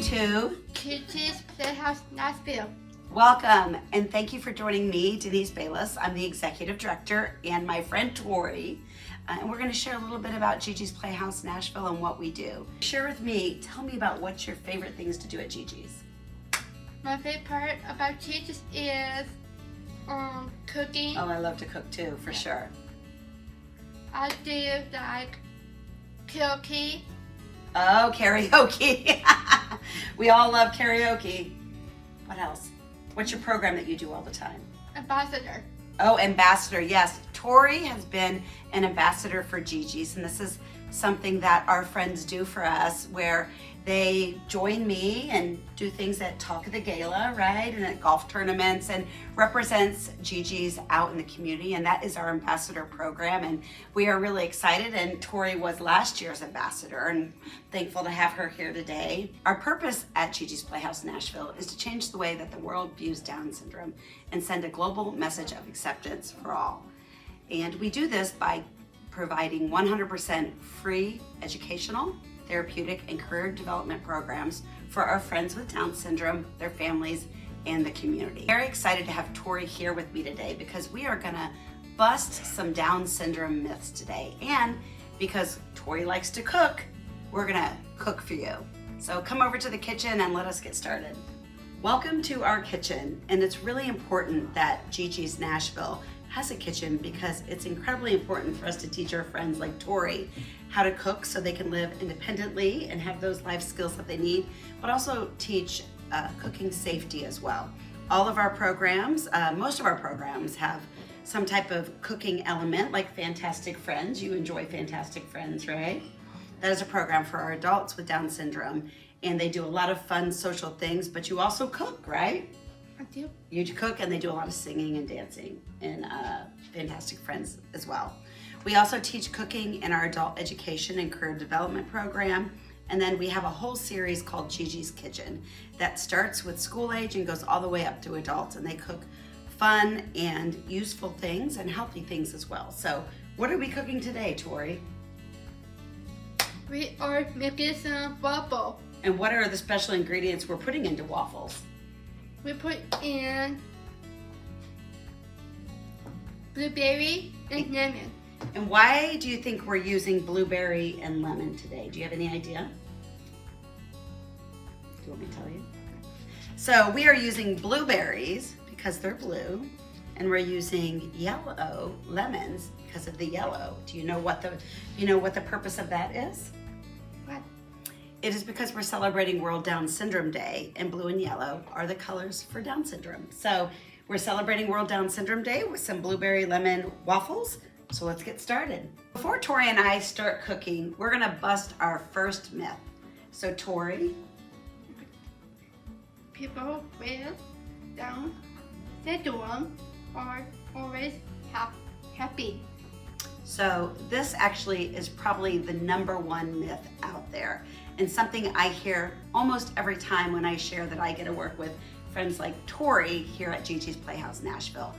to Gigi's Playhouse, Nashville. welcome, and thank you for joining me, Denise Bayless. I'm the executive director, and my friend Tori, and we're going to share a little bit about Gigi's Playhouse Nashville and what we do. Share with me, tell me about what's your favorite things to do at Gigi's. My favorite part about Gigi's is cooking. Oh, I love to cook too, for sure. I do like karaoke. Oh, karaoke. We all love karaoke. What else? What's your program that you do all the time? Ambassador. Oh, ambassador, yes. Tori has been an ambassador for Gigi's, and this is something that our friends do for us where they join me and do things at Talk of the Gala, right? And at golf tournaments and represents Gigi's out in the community. And that is our ambassador program. And we are really excited. And Tori was last year's ambassador and thankful to have her here today. Our purpose at Gigi's Playhouse Nashville is to change the way that the world views Down syndrome and send a global message of acceptance for all. And we do this by providing 100% free educational, therapeutic, and career development programs for our friends with Down syndrome, their families, and the community. Very excited to have Tori here with me today because we are gonna bust some Down syndrome myths today. And because Tori likes to cook, we're gonna cook for you. So come over to the kitchen and let us get started. Welcome to our kitchen, and it's really important that Gigi's Nashville has a kitchen because it's incredibly important for us to teach our friends like Tori how to cook so they can live independently and have those life skills that they need, but also teach cooking safety as well. All of our programs, most of our programs have some type of cooking element like Fantastic Friends. You enjoy Fantastic Friends, right? That is a program for our adults with Down syndrome, and they do a lot of fun social things, but you also cook, right? I do. You cook, and they do a lot of singing and dancing in Fantastic Friends as well. We also teach cooking in our adult education and career development program. And then we have a whole series called Gigi's Kitchen that starts with school age and goes all the way up to adults. And they cook fun and useful things and healthy things as well. So what are we cooking today, Tori? We are making some waffle. And what are the special ingredients we're putting into waffles? We put in blueberry and lemon. And why do you think we're using blueberry and lemon today? Do you have any idea? Do you want me to tell you? So we are using blueberries because they're blue, and we're using yellow lemons because of the yellow. Do you know what the purpose of that is? What? It is because we're celebrating World Down Syndrome Day, and blue and yellow are the colors for Down syndrome. So we're celebrating World Down Syndrome Day with some blueberry lemon waffles. So let's get started. Before Tori and I start cooking, we're gonna bust our first myth. So Tori. People with Down syndrome are always happy. So this actually is probably the #1 myth out there, and something I hear almost every time when I share that I get to work with friends like Tori here at Gigi's Playhouse Nashville.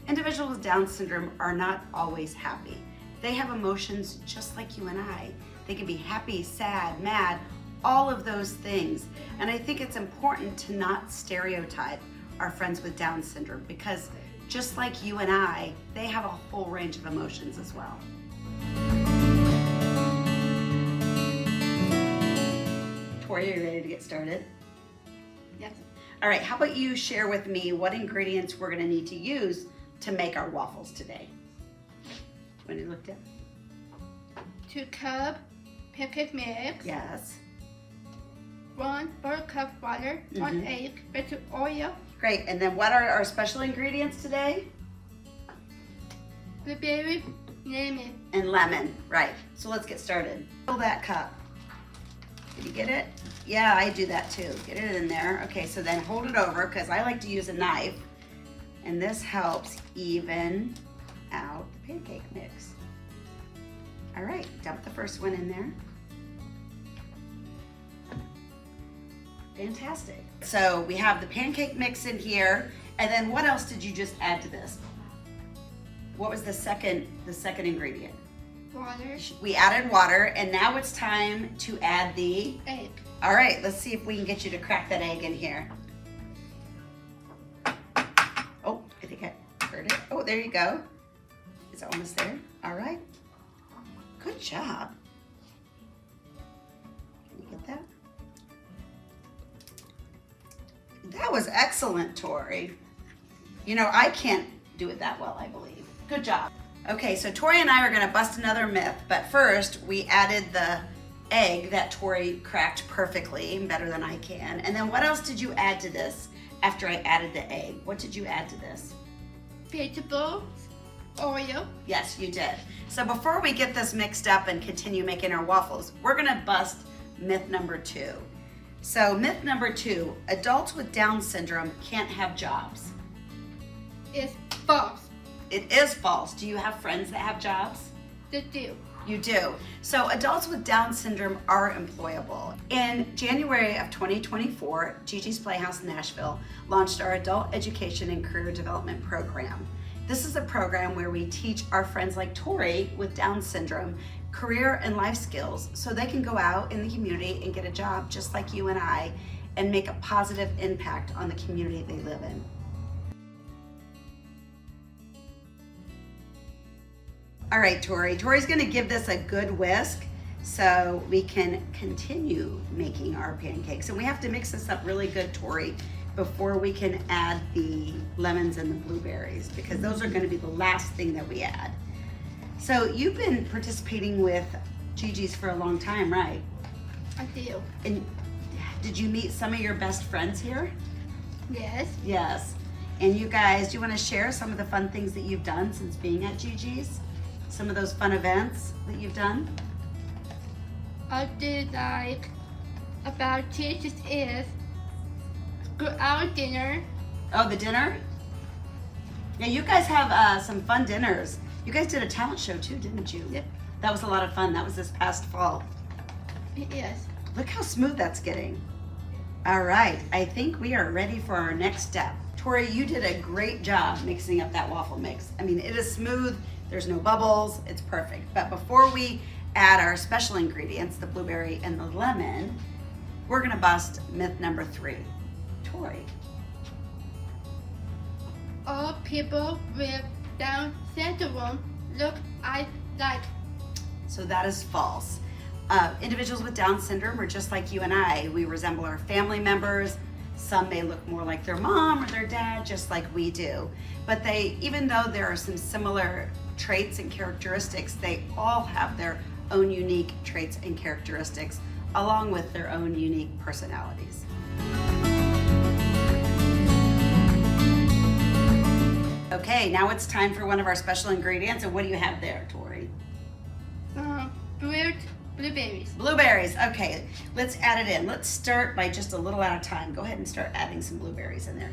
Individuals with Down syndrome are not always happy. They have emotions just like you and I. They can be happy, sad, mad, all of those things. And I think it's important to not stereotype our friends with Down syndrome because just like you and I, they have a whole range of emotions as well. Tori, are you ready to get started? Yes. All right, how about you share with me what ingredients we're gonna need to use to make our waffles today? When you looked at? 2 cup pancake mix. Yes. 1 cup water. 1 egg. Vegetable oil. Great, and then what are our special ingredients today? Blueberry, lemon. And lemon, right. So let's get started. Fill that cup. Did you get it? Yeah, I do that too. Get it in there. Okay, so then hold it over because I like to use a knife. And this helps even out the pancake mix. All right, dump the first one in there. Fantastic. So we have the pancake mix in here, and then what else did you just add to this? What was the second ingredient? water, We added water, and now it's time to add the, egg. all right, let's see if we can get you to crack that egg in here. Oh, I think I heard it. Oh, there you go. It's almost there. All right. Good job. Can you get that? That was excellent, Tori. You know, I can't do it that well, I believe. Good job. Okay, so Tori and I are gonna bust another myth, but first we added the egg that Tori cracked perfectly, better than I can. And then what else did you add to this after I added the egg? What did you add to this? Vegetables, oil. Yes, you did. So before we get this mixed up and continue making our waffles, we're gonna bust myth number 2. So myth number 2, adults with Down syndrome can't have jobs. It's false. It is false. Do you have friends that have jobs? They do. You do. So adults with Down syndrome are employable. In January of 2024, Gigi's Playhouse Nashville launched our Adult Education and Career Development Program. This is a program where we teach our friends like Tori with Down syndrome career and life skills so they can go out in the community and get a job just like you and I and make a positive impact on the community they live in. All right, Tori. Tori's gonna give this a good whisk so we can continue making our pancakes. And we have to mix this up really good, Tori, before we can add the lemons and the blueberries, because those are gonna be the last thing that we add. So you've been participating with Gigi's for a long time, right? I do. And did you meet some of your best friends here? Yes. Yes. And you guys, do you wanna share some of the fun things that you've done since being at Gigi's? Some of those fun events that you've done? I did like about teachers is go out dinner. Oh, the dinner? Yeah, you guys have some fun dinners. You guys did a talent show too, didn't you? Yep. That was a lot of fun. That was this past fall. Yes. Look how smooth that's getting. All right, I think we are ready for our next step. Tori, you did a great job mixing up that waffle mix. I mean, it is smooth. There's no bubbles, it's perfect. But before we add our special ingredients, the blueberry and the lemon, we're gonna bust myth number 3. Tori. All people with Down syndrome look like. So that is false. Individuals with Down syndrome are just like you and I. We resemble our family members. Some may look more like their mom or their dad, just like we do. But even though there are some similar traits and characteristics, they all have their own unique traits and characteristics, along with their own unique personalities. Okay, now it's time for one of our special ingredients. And what do you have there, Tori? Blueberries. Blueberries. Okay, let's add it in. Let's start by just a little at a time. Go ahead and start adding some blueberries in there.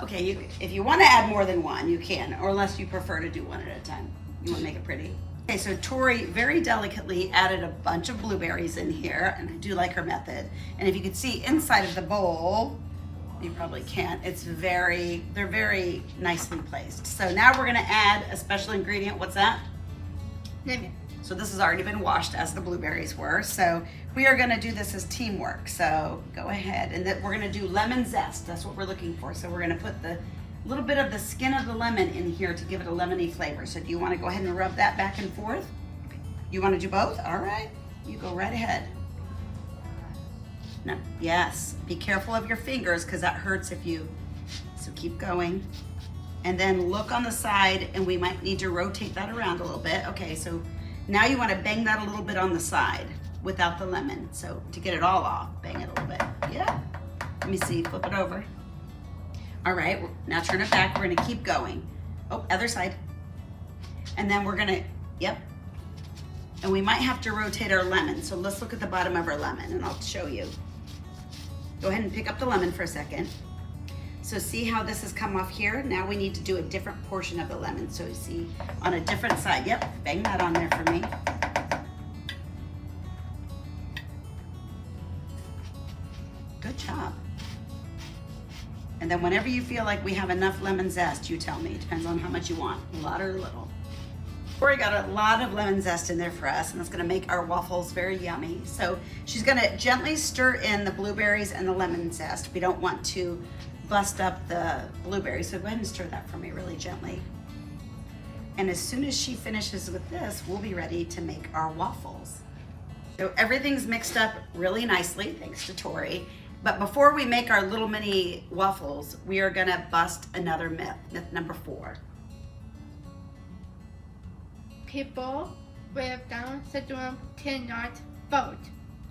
Okay, if you want to add more than one, you can, or unless you prefer to do one at a time. You want to make it pretty. Okay, so Tori very delicately added a bunch of blueberries in here, and I do like her method. And if you can see inside of the bowl, you probably can't. They're very nicely placed. So now we're gonna add a special ingredient. What's that? Lemon. So this has already been washed as the blueberries were. So we are gonna do this as teamwork. So go ahead, and we're gonna do lemon zest. That's what we're looking for. So we're gonna put the little bit of the skin of the lemon in here to give it a lemony flavor. So do you wanna go ahead and rub that back and forth? You wanna do both? All right, you go right ahead. No, yes, be careful of your fingers because that hurts so keep going. And then look on the side, and we might need to rotate that around a little bit. Okay, so now you want to bang that a little bit on the side without the lemon. So to get it all off, bang it a little bit. Yeah, let me see, flip it over. All right, now turn it back. We're gonna keep going. Oh, other side. And then we're gonna, yep. And we might have to rotate our lemon. So let's look at the bottom of our lemon and I'll show you. Go ahead and pick up the lemon for a second. So see how this has come off here? Now we need to do a different portion of the lemon. So you see on a different side. Yep, bang that on there for me. Good job. And then whenever you feel like we have enough lemon zest, you tell me. Depends on how much you want, a lot or little. Tori got a lot of lemon zest in there for us, and that's gonna make our waffles very yummy. So she's gonna gently stir in the blueberries and the lemon zest. We don't want to bust up the blueberries, so go ahead and stir that for me really gently. And as soon as she finishes with this, we'll be ready to make our waffles. So everything's mixed up really nicely, thanks to Tori. But before we make our little mini waffles, we are gonna bust another myth, myth number 4. People with Down syndrome cannot vote.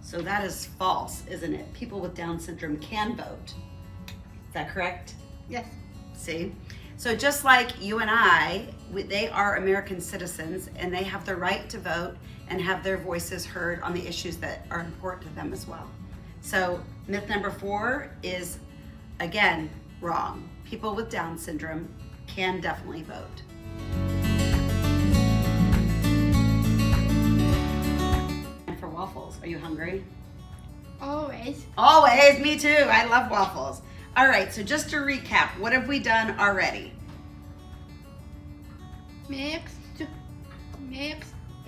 So that is false, isn't it? People with Down syndrome can vote. Is that correct? Yes. See? So just like you and I, they are American citizens and they have the right to vote and have their voices heard on the issues that are important to them as well. So myth number 4 is, again, wrong. People with Down syndrome can definitely vote. And for waffles, are you hungry? Always. Always, me too. I love waffles. All right, so just to recap, what have we done already? Mix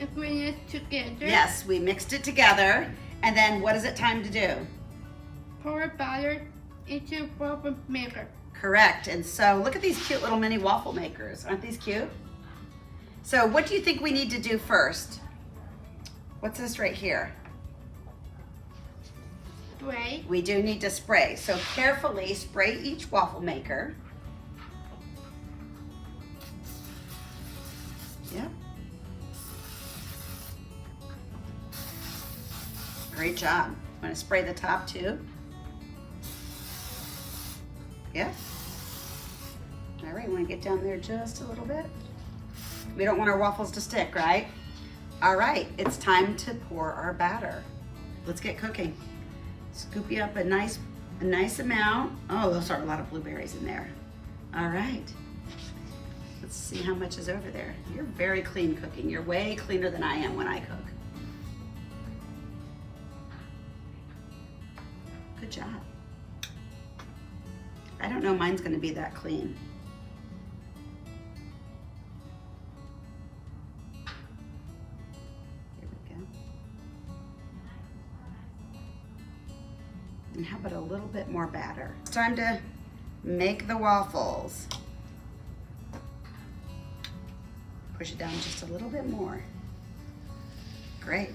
ingredients together. Yes, we mixed it together. And then what is it time to do? Pour batter into waffle maker. Correct. And so look at these cute little mini waffle makers. Aren't these cute? So what do you think we need to do first? What's this right here? Spray. We do need to spray. So carefully spray each waffle maker. Yep. Great job. Want to spray the top too? Yep. All right, want to get down there just a little bit? We don't want our waffles to stick, right? All right, it's time to pour our batter. Let's get cooking. Scoop you up a nice amount. Oh, those are a lot of blueberries in there. All right. Let's see how much is over there. You're very clean cooking. You're way cleaner than I am when I cook. Good job. I don't know mine's gonna be that clean. Here we go. And how about a little bit more batter? It's time to make the waffles. Push it down just a little bit more. Great.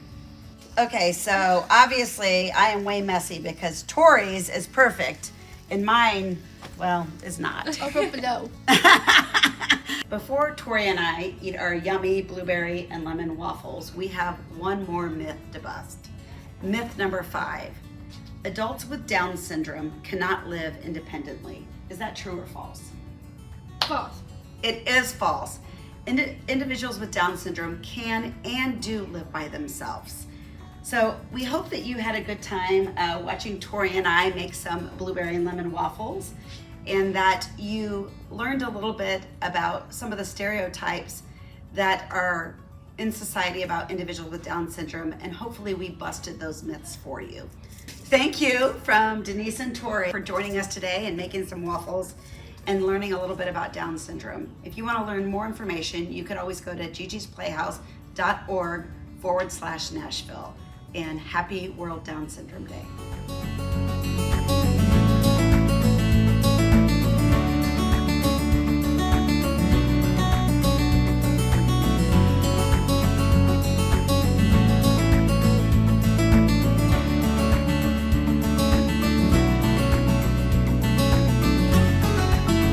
Okay, so obviously I am way messy because Tori's is perfect and mine, well, is not. Over below. Before Tori and I eat our yummy blueberry and lemon waffles, we have one more myth to bust. Myth number 5. Adults with Down syndrome cannot live independently. Is that true or false? False. It is false. Individuals with Down syndrome can and do live by themselves. So we hope that you had a good time watching Tori and I make some blueberry and lemon waffles, and that you learned a little bit about some of the stereotypes that are in society about individuals with Down syndrome, and hopefully we busted those myths for you. Thank you from Denise and Tori for joining us today and making some waffles and learning a little bit about Down syndrome. If you want to learn more information, you could always go to gigisplayhouse.org/Nashville. And happy World Down Syndrome Day.